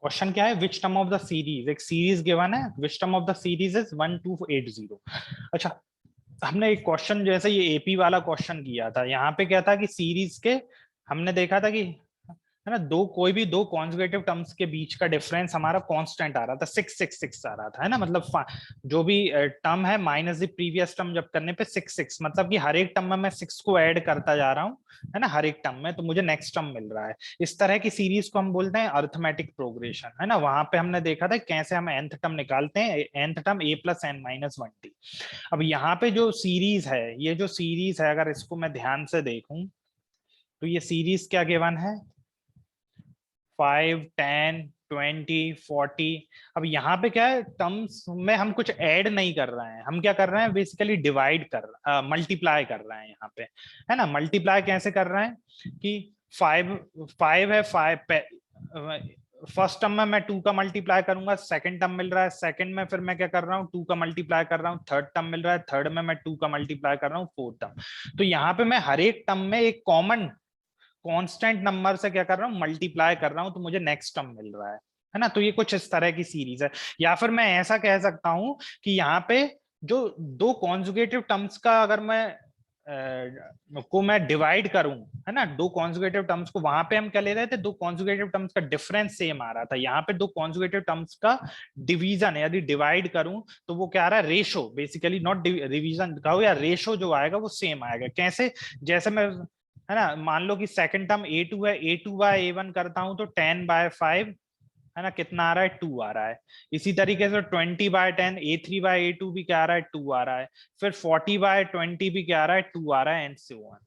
Question क्या है, which term of the series, एक सीरीज गिवन है, which term of the series is 1280। अच्छा, हमने एक क्वेश्चन जैसे ये एपी वाला क्वेश्चन किया था, यहाँ पे क्या था कि सीरीज के हमने देखा था कि है ना, कोई भी दो कॉन्जुगेटिव टर्म्स के बीच का डिफरेंस हमारा कांस्टेंट आ रहा था, 666 आ रहा था, है ना, मतलब जो भी टर्म है माइनस द प्रीवियस टर्म जब करने पे 66, मतलब कि हर एक टर्म में मैं 6 को ऐड करता जा रहा हूँ, है ना, हर एक टर्म में, तो मुझे नेक्स्ट टर्म मिल रहा है। इस तरह की सीरीज को हम बोलते हैं अर्थमेटिक प्रोग्रेशन, है ना। वहां पे हमने देखा था कैसे हम nth टर्म निकालते हैं, nth term a plus n minus 1t। अब यहाँ पे जो सीरीज है, ये जो सीरीज है अगर इसको मैं ध्यान से देखूं तो ये सीरीज क्या गिवन है, 5, 10, 20, 40। अब यहाँ पे क्या है, टर्म्स में हम कुछ ऐड नहीं कर रहे हैं, हम क्या कर रहे हैं, बेसिकली डिवाइड कर मल्टीप्लाई कर रहे हैं यहाँ पे, है ना। मल्टीप्लाई कैसे कर रहे हैं कि 5 है, 5 फर्स्ट टर्म में मैं 2 का मल्टीप्लाई करूंगा, सेकंड टर्म मिल रहा है, सेकंड में फिर मैं क्या कर रहा हूँ 2 का मल्टीप्लाई कर रहा हूँ, थर्ड टर्म मिल रहा है, थर्ड में मैं 2 का मल्टीप्लाई कर रहा हूँ, फोर्थ टर्म। तो यहाँ पे मैं हर एक टर्म में एक कॉमन कांस्टेंट नंबर से क्या कर रहा हूँ, मल्टीप्लाई कर रहा हूँ, तो मुझे नेक्स्ट टर्म मिल रहा है ना। तो ये कुछ इस तरह की सीरीज है। या फिर मैं ऐसा कह सकता हूं कि यहाँ पे जो दो कॉन्जुगेटिव टर्म्स का अगर मैं डिवाइड करूं, है ना, दो कॉन्जुगेटिव टर्म्स को, वहां पे हम क्या ले रहे थे, दो कॉन्जुगेटिव टर्म्स का डिफरेंस सेम आ रहा था, यहाँ पे दो कॉन्जुगेटिव टर्म्स का डिवीजन, यदि डिवाइड करूं तो वो क्या आ रहा है, रेशो, बेसिकली नॉट रिवीजन कहो या रेशो जो आएगा वो सेम आएगा। कैसे, जैसे मैं, है ना, मान लो कि सेकंड टर्म a2 है, a2 बाय a1 करता हूं तो 10/5, है ना, कितना आ रहा है, 2 आ रहा है। इसी तरीके से 20/10 a3 बाय a2 भी क्या आ रहा है, 2 आ रहा है। फिर 40/20 भी क्या आ रहा है, 2 आ रहा है, एंड सो ऑन।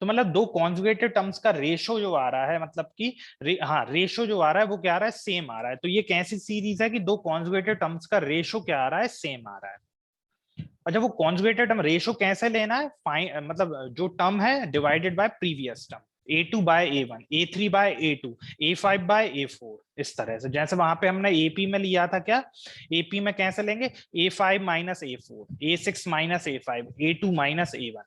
तो मतलब दो कॉन्जुगेटिव टर्म्स का रेशो जो आ रहा है, मतलब कि हाँ, रेशो जो आ रहा है वो क्या आ रहा है, सेम आ रहा है। तो ये कैसी सीरीज है कि दो कॉन्जुगेटिव टर्म्स का रेशो क्या आ रहा है, सेम आ रहा है। अच्छा, वो कॉन्जुगेटेड टर्म रेशो कैसे लेना है, मतलब जो टर्म है divided by previous term, a2 by a1, a3 by a2, a5 by a4, इस तरह से। जैसे वहां पे हमने एपी में लिया था, क्या एपी में कैसे लेंगे, a5 minus a4, a6 minus a5, a2 minus a1,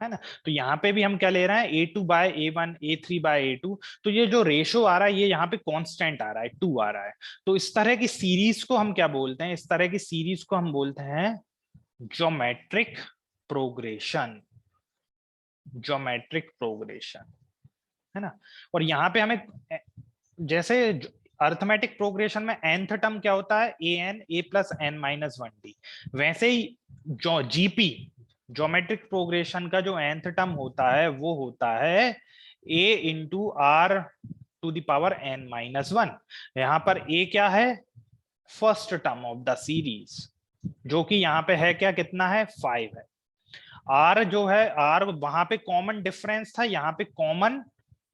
है ना। तो यहाँ पे भी हम क्या ले रहे हैं, a2 by a1, a3 by a2। तो ये जो रेशो आ रहा है ये यहाँ पे कांस्टेंट आ रहा है, 2 आ रहा है। तो इस तरह की सीरीज को हम क्या बोलते हैं, इस तरह की सीरीज को हम बोलते हैं ज्योमेट्रिक प्रोग्रेशन, ज्योमेट्रिक प्रोग्रेशन, है ना। और यहाँ पे हमें जैसे अर्थमेटिक प्रोग्रेशन में nth टर्म क्या होता है, an a plus n minus 1t, वैसे ही जो जीपी ज्योमेट्रिक प्रोग्रेशन का जो nth टर्म होता है वो होता है a into r to the power n minus 1। यहाँ पर a क्या है, first term of the series, जो कि यहाँ पे है क्या, कितना है, 5 है। आर जो है, आर वहां पे कॉमन डिफरेंस था, यहाँ पे कॉमन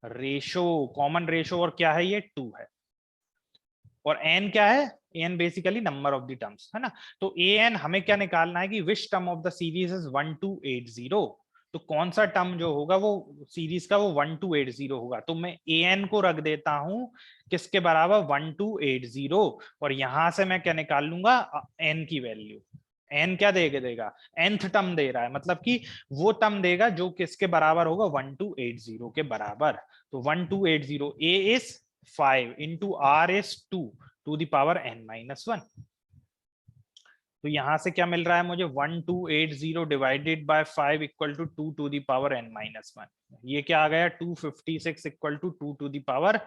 रेशो, कॉमन रेशो, और क्या है, ये 2 है। और एन क्या है, n basically number of the terms, है ना। तो ए एन हमें क्या निकालना है कि which term of the series is 1280। तो कौन सा टर्म जो होगा वो सीरीज का वो 1280 होगा। तो मैं ए एन को रख देता हूं किसके बराबर, 1280, और यहां से मैं क्या निकाल लूंगा, एन की वैल्यू। एन क्या देगा, nth टर्म दे रहा है, मतलब कि वो टर्म देगा जो किसके बराबर होगा, 1280 के बराबर। तो 1280, a is 5 into r is 2 to the power n minus 1। तो यहां से क्या मिल रहा है मुझे, 1280 divided by 5 equal to 2 to the power n minus 1। ये क्या आ गया, 256 equal to 2 to the power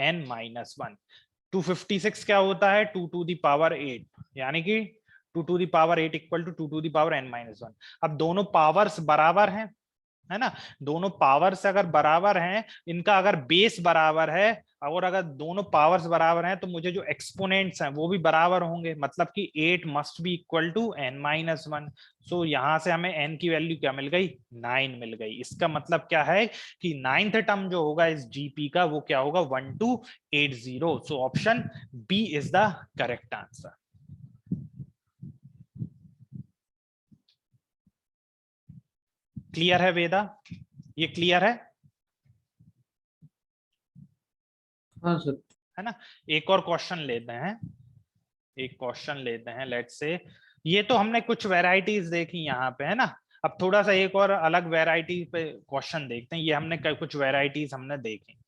n minus 1। 256 क्या होता है, 2 टू द पावर 8, यानी कि 2 to the power 8 equal to 2 to the power n minus 1। अब दोनों पावर्स बराबर हैं, है ना, दोनों पावर्स अगर बराबर हैं, इनका अगर बेस बराबर है, और अगर दोनों पावर्स बराबर हैं तो मुझे जो एक्सपोनेंट्स हैं वो भी बराबर होंगे, मतलब कि 8 must be equal to n minus 1। So यहां से हमें n की वैल्यू क्या मिल गई, 9 मिल गई। इसका मतलब क्या है कि 9th टर्म जो होगा इस जीपी का वो क्या होगा, 1280। So option B is the correct answer. Clear है वेदा, ये क्लियर है? हाँ सर। है ना। एक और क्वेश्चन लेते हैं, एक क्वेश्चन लेते हैं, लेट्स से, ये तो हमने कुछ वैरायटीज देखी यहाँ पे, है ना। अब थोड़ा सा एक और अलग वैरायटी पे क्वेश्चन देखते हैं। ये हमने कुछ वैरायटीज हमने देखी,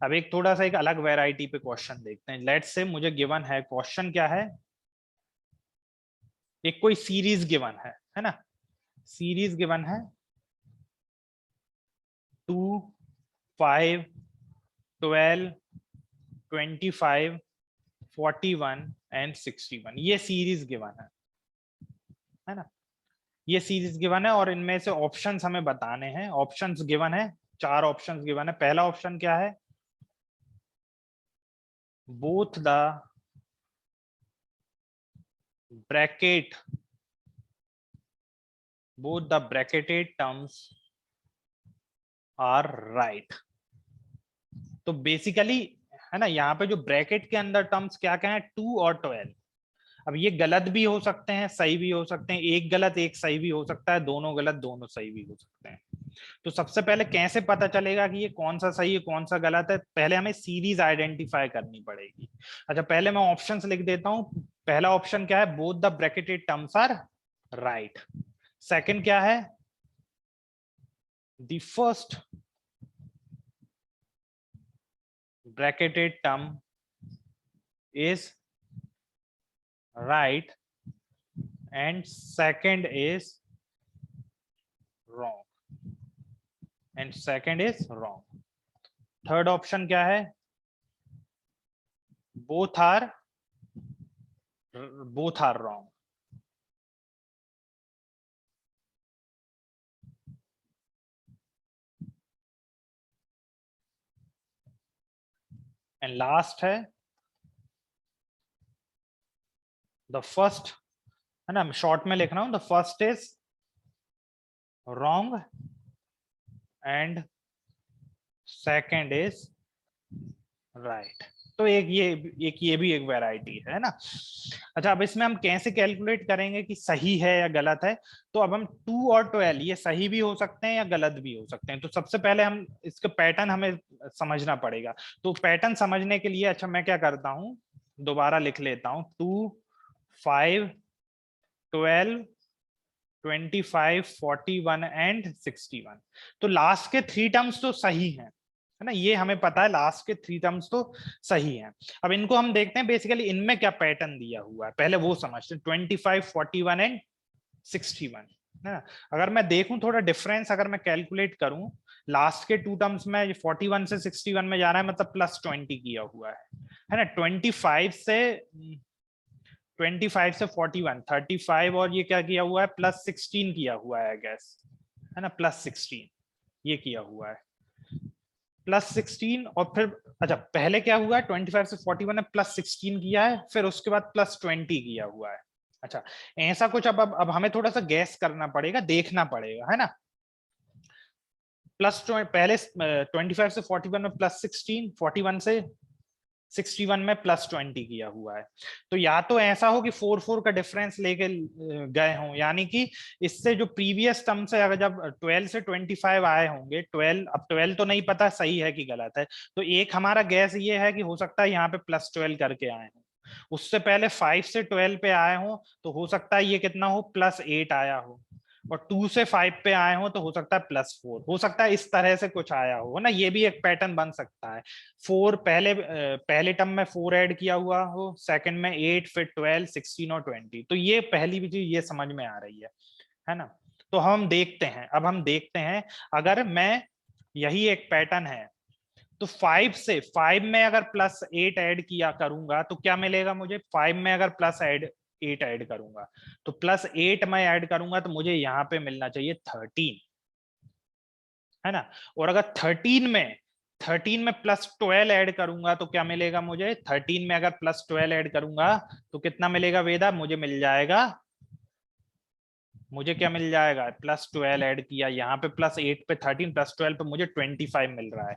अब एक थोड़ा सा एक अलग वैरायटी पे क्वेश्चन देखते हैं। लेट्स से मुझे गिवन है, क्वेश्चन क्या है, एक कोई सीरीज गिवन है ना, सीरीज गिवन है 2, 5, 12, 25, 41 एंड 61, ये सीरीज गिवन है ना, ये सीरीज गिवन है। और इनमें से ऑप्शंस हमें बताने हैं। ऑप्शंस गिवन है, 4 ऑप्शंस गिवन है। पहला ऑप्शन क्या है, both the bracket, both the bracketed terms are right। तो बेसिकली है ना, यहाँ पे जो ब्रैकेट के अंदर टर्म्स क्या क्या है, 2 और 12। अब ये गलत भी हो सकते हैं, सही भी हो सकते हैं, एक गलत एक सही भी हो सकता है, दोनों गलत दोनों सही भी हो सकते हैं। तो सबसे पहले कैसे पता चलेगा कि ये कौन सा सही है कौन सा गलत है, पहले हमें सीरीज आइडेंटिफाई करनी पड़ेगी। अच्छा, पहले मैं ऑप्शंस लिख देता हूं। पहला ऑप्शन क्या है, both the bracketed terms are right. Second क्या है, the first bracketed term is right and second is wrong, and second is wrong। Third option क्या है, both are wrong। And last है द फर्स्ट, है ना, short में लिख रहा हूं, the first is wrong and second is right. तो एक ये भी एक वैरायटी है ना। अच्छा, अब इसमें हम कैसे कैलकुलेट करेंगे कि सही है या गलत है। तो अब हम 2 और 12 ये सही भी हो सकते हैं या गलत भी हो सकते हैं। तो सबसे पहले हम इसका पैटर्न हमें समझना पड़ेगा। तो पैटर्न समझने के लिए अच्छा मैं क्या करता हूँ, दोबारा लिख लेता हूँ, 2, 5, 12, 25, 41 एंड 61। तो लास्ट के 3 टर्म्स तो सही हैं, है ना, ये हमें पता है, लास्ट के 3 टर्म्स तो सही हैं। अब इनको हम देखते हैं बेसिकली इनमें क्या पैटर्न दिया हुआ है, पहले वो समझते हैं। 25, 41 एंड 61, है ना। अगर मैं देखूं थोड़ा डिफरेंस, अगर मैं कैलकुलेट करूं, लास्ट के 2 टर्म्स में 41 से 61 में जा रहा है, मतलब +20 किया हुआ है ना। 25 से 41, 35, और ये क्या किया हुआ है, +16 किया हुआ है गैस, है ना, +16 ये किया हुआ है, +16। और फिर अच्छा पहले क्या हुआ है, 25 से 41 ने +16 किया है, फिर उसके बाद +20 किया हुआ है। अच्छा, ऐसा कुछ अब हमें थोड़ा सा गैस करना पड़ेगा, देखना पड़ेगा, है ना। पहले 25 से 41 में +16, 41 से 61 में +20 किया हुआ है। तो या तो ऐसा हो कि 4 का डिफरेंस लेके गए हों, यानी कि इससे जो प्रीवियस टर्म से अगर जब 12 से 25 आए होंगे, 12, अब 12 तो नहीं पता सही है कि गलत है, तो एक हमारा गैस ये है कि हो सकता है यहाँ पे +12 करके आए हों। उससे पहले 5 से 12 पे आए हों, तो हो सकता है ये कितना हो, +8 आया हो। और 2 से 5 पे आए हो तो हो सकता है +4, हो सकता है इस तरह से कुछ आया हो ना, ये भी एक पैटर्न बन सकता है। 4 पहले टर्म में 4 ऐड किया हुआ हो, सेकंड में 8, फिर 12, 16 और 20। तो ये पहली भी चीज ये समझ में आ रही है ना। तो हम देखते हैं, अब हम देखते हैं, अगर मैं यही एक पैटर्न है, तो 5 में अगर +8 ऐड किया करूंगा तो क्या मिलेगा मुझे, 5 में अगर +8 ऐड करूंगा, तो +8 में ऐड करूंगा तो मुझे यहाँ पे मिलना चाहिए 13, है ना। और अगर 13 में +12 ऐड करूंगा तो क्या मिलेगा मुझे, 13 में अगर +12 ऐड करूंगा तो कितना मिलेगा वेदा, मुझे क्या मिल जाएगा, +12 ऐड किया, यहाँ पे +8 पे 13, +12 पे मुझे 25 मिल रहा है।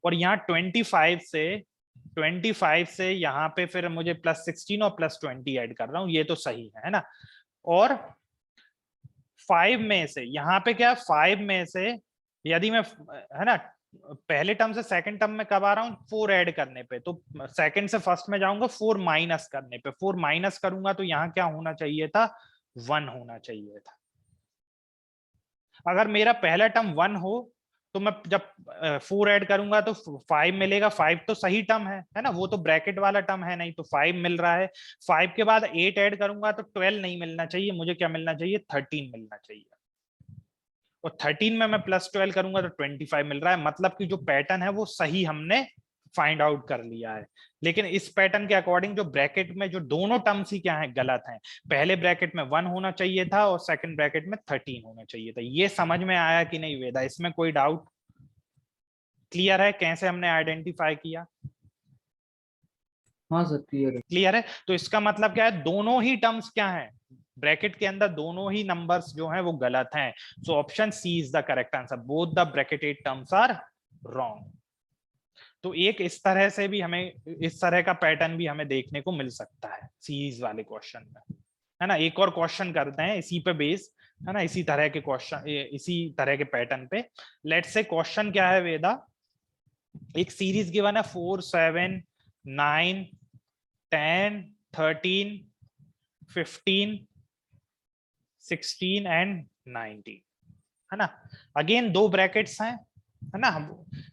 और यहाँ 25 से यहाँ पे फिर मुझे +16 और +20 ऐड कर रहा हूँ, ये तो सही है ना। और 5 में से यहाँ पे क्या, 5 में से यदि मैं, है ना, पहले टर्म से सेकंड टर्म में कब आ रहा हूँ, 4 ऐड करने पे, तो सेकंड से फर्स्ट में जाऊंगा 4 माइनस करने पे, 4 माइनस करूंगा तो यहाँ क्या होना चाहिए था, 1 होना चाहिए था, अगर मेरा पहला टर्म 1 हो तो मैं जब 4 ऐड करूंगा तो 5 मिलेगा। 5 तो सही टर्म है ना, वो तो ब्रैकेट वाला टर्म है नहीं, तो 5 मिल रहा है। 5 के बाद 8 ऐड करूंगा तो 12 नहीं मिलना चाहिए, मुझे क्या मिलना चाहिए, 13 मिलना चाहिए। और 13 में मैं +12 करूंगा तो 25 मिल रहा है। मतलब कि जो पैटर्न है वो सही हमने फाइंड आउट कर लिया है। लेकिन इस पैटर्न के अकॉर्डिंग जो ब्रैकेट में जो दोनों टर्म्स ही क्या है, गलत हैं। पहले ब्रैकेट में 1 होना चाहिए था और सेकंड ब्रैकेट में 13 होना चाहिए था। ये समझ में आया कि नहीं वेदा? इसमें कोई डाउट? क्लियर है कैसे हमने आइडेंटिफाई किया? हाँ सर क्लियर है। क्लियर है। तो इसका मतलब क्या है, दोनों ही टर्म्स क्या है, ब्रैकेट के अंदर दोनों ही नंबर्स जो हैं वो गलत हैं। So option C is the correct answer, both the bracketed terms are wrong. तो एक इस तरह से भी हमें, इस तरह का पैटर्न भी हमें देखने को मिल सकता है सीरीज वाले क्वेश्चन में, है ना। एक और क्वेश्चन करते हैं इसी पे बेस, है ना, इसी तरह के क्वेश्चन, इसी तरह के पैटर्न पे। लेट्स से क्वेश्चन क्या है वेदा, एक सीरीज गिवन है 4 7 9 10 13 15 16 एंड 19, है ना। अगेन दो ब्रैकेट्स हैं, है ना।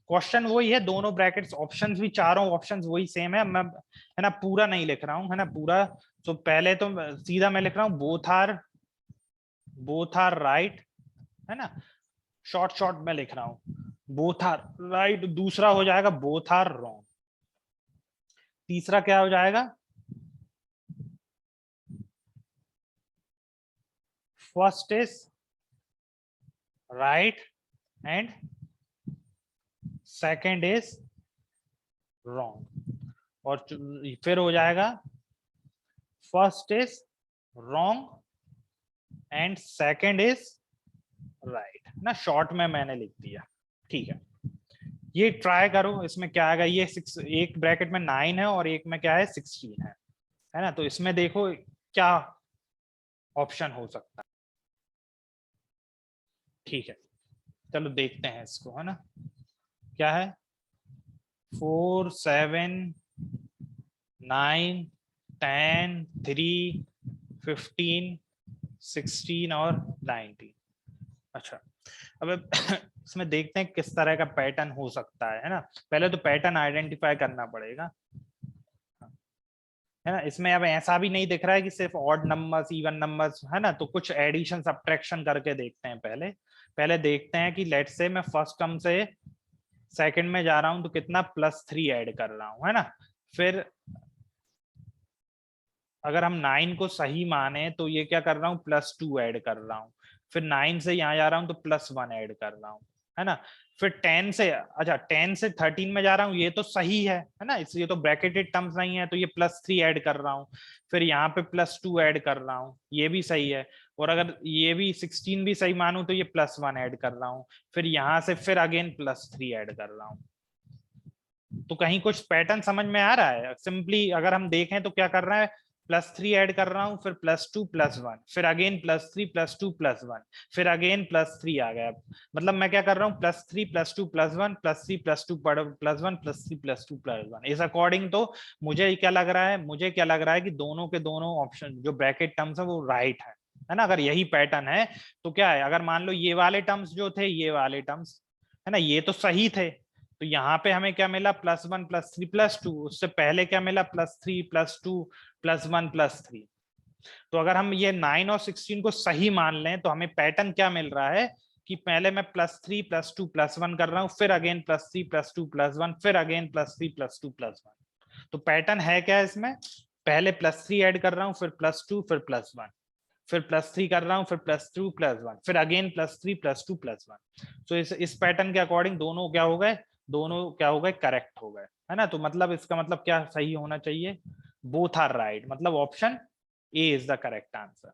क्वेश्चन वही है, दोनों ब्रैकेट्स, ऑप्शंस भी चारों ऑप्शंस वही सेम है। मैं, है ना, पूरा नहीं लिख रहा हूं, है ना, पूरा। तो पहले तो सीधा मैं लिख रहा हूं बोथ आर राइट, है ना। शॉर्ट शॉर्ट में लिख रहा हूं बोथ आर राइट। दूसरा हो जाएगा बोथ आर रॉन्ग। तीसरा क्या हो जाएगा, first is right and second is wrong. और फिर हो जाएगा first is wrong and second is right ना। शॉर्ट में मैंने लिख दिया, ठीक है। ये ट्राई करो, इसमें क्या आएगा। ये 6, एक ब्रैकेट में 9 है और एक में क्या है 16 है ना। तो इसमें देखो क्या ऑप्शन हो सकता है, ठीक है। चलो देखते हैं इसको, है ना। क्या है, 4 7 9 10 3 15 16 और 19। अच्छा, अब इसमें देखते हैं किस तरह का पैटर्न हो सकता है ना। पहले तो पैटर्न आइडेंटिफाई करना पड़ेगा, है ना। इसमें अब ऐसा भी नहीं दिख रहा है कि सिर्फ ऑड नंबर्स इवन नंबर्स, है ना। तो कुछ एडिशन सब्ट्रैक्शन करके देखते हैं पहले। पहले देखते हैं कि लेट्स से मैं फर्स्ट टर्म से सेकंड में जा रहा हूं तो कितना +3 ऐड कर रहा हूं, है ना। फिर अगर हम 9 को सही माने तो ये क्या कर रहा हूँ, +2 ऐड कर रहा हूँ। फिर 9 से यहाँ जा रहा हूँ तो +1 ऐड कर रहा हूँ, है ना। फिर 10 से, अच्छा 10 से 13 में जा रहा हूँ, ये तो सही है ना, इसलिए तो ब्रैकेटेड टर्म्स नहीं है, तो ये +3 ऐड कर रहा हूँ। फिर यहाँ पे +2 ऐड कर रहा हूँ, ये भी सही है। और अगर ये भी 16 भी सही मानूं तो ये +1 ऐड कर रहा हूँ। फिर यहाँ से फिर अगेन +3 ऐड कर रहा हूँ। तो कहीं कुछ पैटर्न समझ में आ रहा है? सिंपली अगर हम देखें तो क्या कर रहा है, +3 ऐड कर रहा हूं, फिर +2 +1, फिर अगेन +3 +2 +1, फिर अगेन +3 आ गया। मतलब मैं क्या कर रहा हूँ, +3 +2 +1 +3 +2 +1 +3 +2 +1। इस अकॉर्डिंग तो मुझे क्या लग रहा है, मुझे क्या लग रहा है कि दोनों के दोनों ऑप्शन जो ब्रैकेट टर्म्स है वो राइट है ना। अगर यही पैटर्न है तो क्या है, अगर मान लो ये वाले टर्म्स जो थे, ये वाले टर्म्स, है ना, ये तो सही थे। तो यहाँ पे हमें क्या मिला, +1 +3 +2। उससे पहले क्या मिला, +3 +2 +1 +3। तो अगर हम ये 9 और 16 को सही मान लें तो हमें पैटर्न क्या मिल रहा है कि पहले मैं +3 +2 +1 कर रहा हूं, फिर अगेन +3 +2 +1, फिर अगेन +3 +2 +1। तो पैटर्न है क्या इसमें, पहले +3 ऐड कर रहा हूं, फिर +2 फिर +1, फिर +3 कर रहा हूं, फिर +2 +1, फिर अगेन +3 +2 +1। तो इस पैटर्न के अकॉर्डिंग दोनों क्या हो गए, दोनों क्या हो गए, करेक्ट हो गए, है ना। तो मतलब इसका मतलब क्या सही होना चाहिए, बोथ आर राइट, मतलब option A is the correct answer,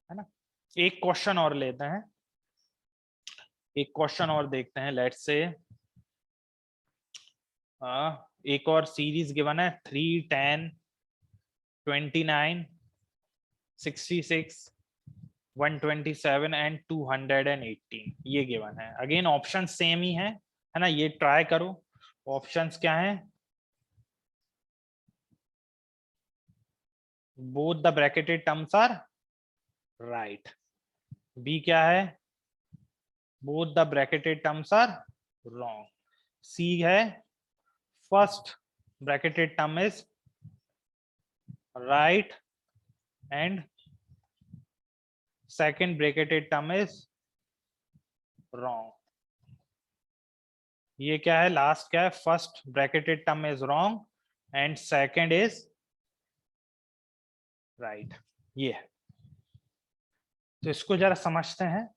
है ना। एक क्वेश्चन और लेते हैं, एक क्वेश्चन और देखते हैं। लेट्स से एक और सीरीज गिवन है 3 10 29 66 127 एंड 218, ये गिवन है। अगेन ऑप्शन सेम ही है ना। ये ट्राई करो, ऑप्शंस क्या है, both the bracketed terms are right, B क्या है, both the bracketed terms are wrong. C है, first bracketed term is right and second bracketed term is wrong. ये क्या है, लास्ट क्या है, first bracketed term is wrong and second is right. ये है। तो इसको जरा समझते हैं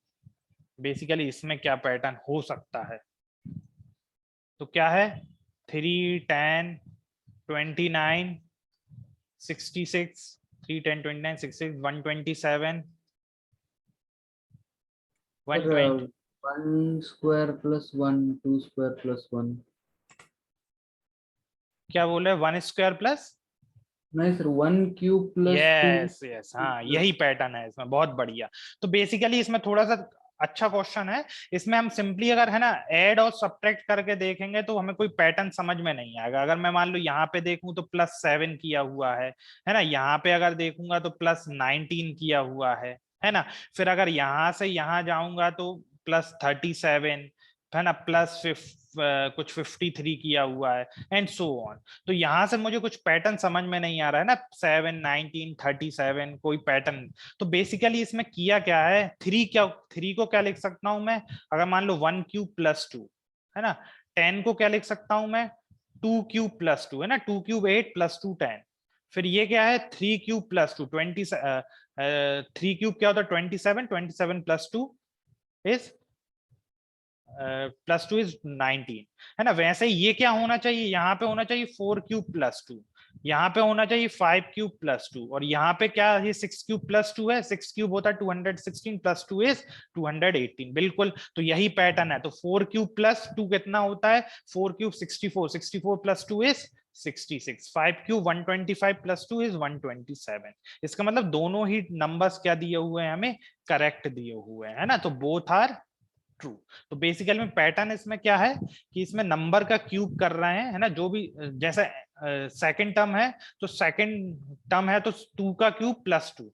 बेसिकली इसमें क्या पैटर्न हो सकता है। तो क्या है, 3, 10, 29, 66, 3, 10, 29, 66, 127, 120। 1 square plus 1, 2 square plus 1। क्या बोले, 1 स्क्वायर प्लस, नहीं sir, 1 cube plus 2 yes yes, हाँ यही पैटर्न है इसमें, बहुत बढ़िया। तो बेसिकली इसमें थोड़ा सा अच्छा क्वेश्चन है। इसमें हम सिंपली अगर है ना ऐड और सब्ट्रैक्ट करके देखेंगे तो हमें कोई पैटर्न समझ में नहीं आएगा। अगर मैं मान लो यहाँ पे देखूं तो +7 किया हुआ है ना, यहाँ पे अगर देखूंगा तो +19 किया हुआ है ना। फिर अगर यहाँ से यहाँ जाऊंगा तो +37 है ना, कुछ 53 किया हुआ है एंड सो ऑन। तो यहां से मुझे कुछ पैटर्न समझ में नहीं आ रहा है ना, 7, 19, 37 कोई पैटर्न। तो बेसिकली इसमें किया क्या है, 3 को क्या लिख सकता हूं मैं, अगर मान लो 1 क्यूब प्लस 2 है ना। 10 को क्या लिख सकता हूं मैं, 2 क्यूब प्लस 2 है ना, 2 क्यूब 8 प्लस 2 10। फिर ये क्या है, 3 क्यूब प्लस 2 20, 3 क्यूब क्या होता है 27, 27 प्लस 2 इज +2 इज 19 है ना। वैसे ये क्या होना चाहिए, यहाँ पे होना चाहिए 4 क्यूब प्लस 2, यहाँ पे होना चाहिए 5 क्यूब प्लस 2, और यहाँ पे क्या ये 6 क्यूब प्लस 2 है, 6 क्यूब होता है 216 प्लस 2 इज 218। बिल्कुल, तो यही पैटर्न है। तो 4 क्यूब प्लस 2 कितना होता है, 4 cube 64, 64 plus 2 is 66, 5 cube 125 plus 2 is 127। इसका मतलब दोनों ही नंबर्स क्या दिए हुए हैं हमें, करेक्ट दिए हुए हैं, है ना। तो बोथ आर ट्रू। तो बेसिकली में पैटर्न इसमें क्या है कि इसमें नंबर का क्यूब कर रहे हैं, है ना, जो भी जैसे सेकंड टर्म है तो सेकंड टर्म है तो 2 का क्यूब प्लस 2,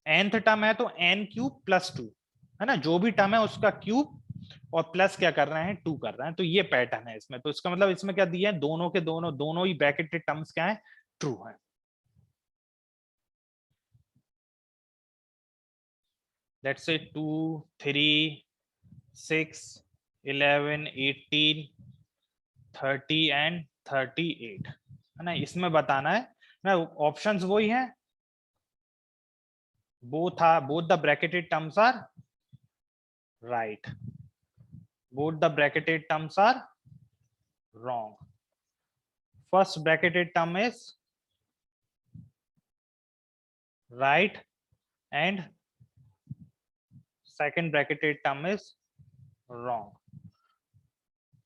nth टर्म है तो n क्यूब प्लस 2, है ना, जो भी टर्म है उसका क्यूब और प्लस क्या कर रहे हैं, 2 कर रहे हैं। तो ये पैटर्न है इसमें। तो इसका मतलब इसमें क्या दिया है, दोनों के दोनों ही ब्रैकेटेड टर्म्स क्या है, ट्रू है। लेट्स से 2, 3, 6, 11, 18, 30 एंड 38 है ना। इसमें बताना है ना, ऑप्शंस वही हैं, both the bracketed terms are right, both the bracketed terms are wrong, first bracketed term is right and second bracketed term is wrong,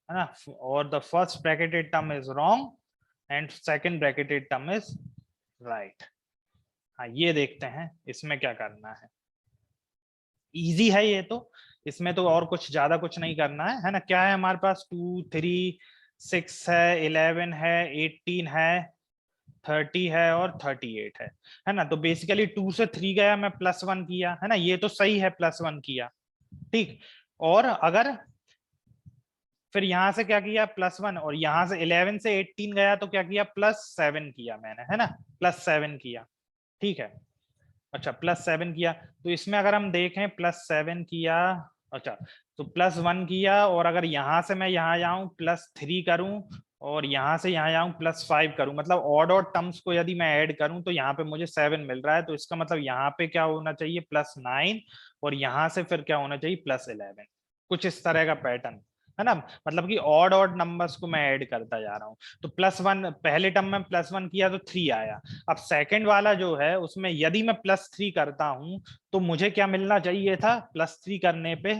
है ना, और the first bracketed term is wrong and second bracketed term is right। हाँ ये देखते हैं इसमें क्या करना है। इजी है ये तो, इसमें तो और कुछ ज्यादा कुछ नहीं करना है ना। क्या है हमारे पास, 2, 3, 6 है, 11 है, 18 है, 30 है और 38 है ना। तो बेसिकली 2 से 3 गया, मैं +1 किया, है ना, ये तो सही है, +1 किया, ठीक। और अगर फिर यहां से क्या किया, +1, और यहां से 11 से 18 गया तो क्या किया, +7 किया मैंने, है ना, +7 किया, ठीक है। अच्छा, +7 किया, तो इसमें अगर हम देखें +7 किया, अच्छा, तो +1 किया, और अगर यहां से मैं यहाँ जाऊं +3 करूं, और यहां से यहाँ जाऊं +5 करूं, मतलब ऑड ऑड टर्म्स को यदि मैं ऐड करूं तो यहाँ पे मुझे 7 मिल रहा है। तो इसका मतलब यहाँ पे क्या होना चाहिए, +9, और यहाँ से फिर क्या होना चाहिए, +11। कुछ इस तरह का पैटर्न है ना, मतलब कि ऑड ऑड नंबर्स को मैं ऐड करता जा रहा हूँ। तो +1 पहले टर्म में +1 किया तो 3 आया। अब सेकंड वाला जो है उसमें यदि मैं +3 करता हूं तो मुझे क्या मिलना चाहिए था, +3 करने पे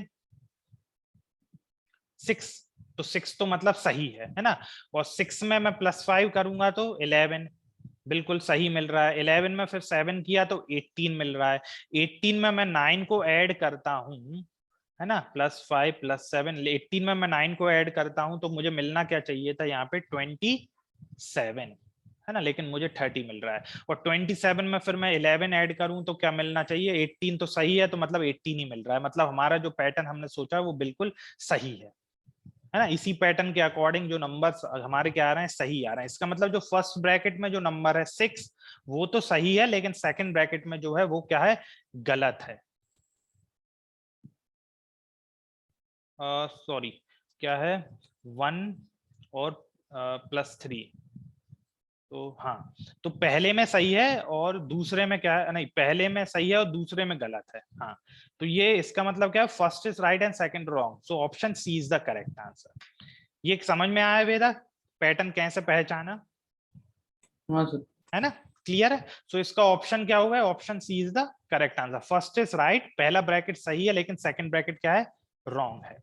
6, तो 6 तो मतलब सही है ना। और 6 में मैं +5 करूंगा तो 11, बिल्कुल सही मिल रहा है। 11 में फिर 7 किया तो 18 मिल रहा है। 18 में मैं 9 को ऐड करता हूं, है ना, +5 +7, 18 में मैं 9 को ऐड करता हूं तो मुझे मिलना क्या चाहिए था यहाँ पे, 27, है ना, लेकिन मुझे 30 मिल रहा है। और 27 में फिर मैं 11 ऐड करूं तो क्या मिलना चाहिए, 18 तो सही है, तो मतलब 18 ही मिल रहा है। मतलब हमारा जो पैटर्न हमने सोचा वो बिल्कुल सही है ना। इसी पैटर्न के अकॉर्डिंग जो नंबर्स हमारे क्या आ रहे हैं, सही आ रहे हैं। इसका मतलब जो फर्स्ट ब्रैकेट में जो नंबर है 6 वो तो सही है, लेकिन सेकंड ब्रैकेट में जो है वो क्या है, गलत है। सॉरी, क्या है, 1 और +3। तो हाँ, तो पहले में सही है और दूसरे में क्या है, नहीं पहले में सही है और दूसरे में गलत है। हाँ, तो ये इसका मतलब क्या है, first is right and second wrong, so option C is the correct answer. ये समझ में आया वेदा, पैटर्न कैसे पहचाना, हाँ सर। है ना, क्लियर है। सो इसका ऑप्शन क्या होगा, option C is the correct answer. First is right, पहला ब्रैकेट सही है लेकिन सेकंड ब्रैकेट क्या है, रॉन्ग है।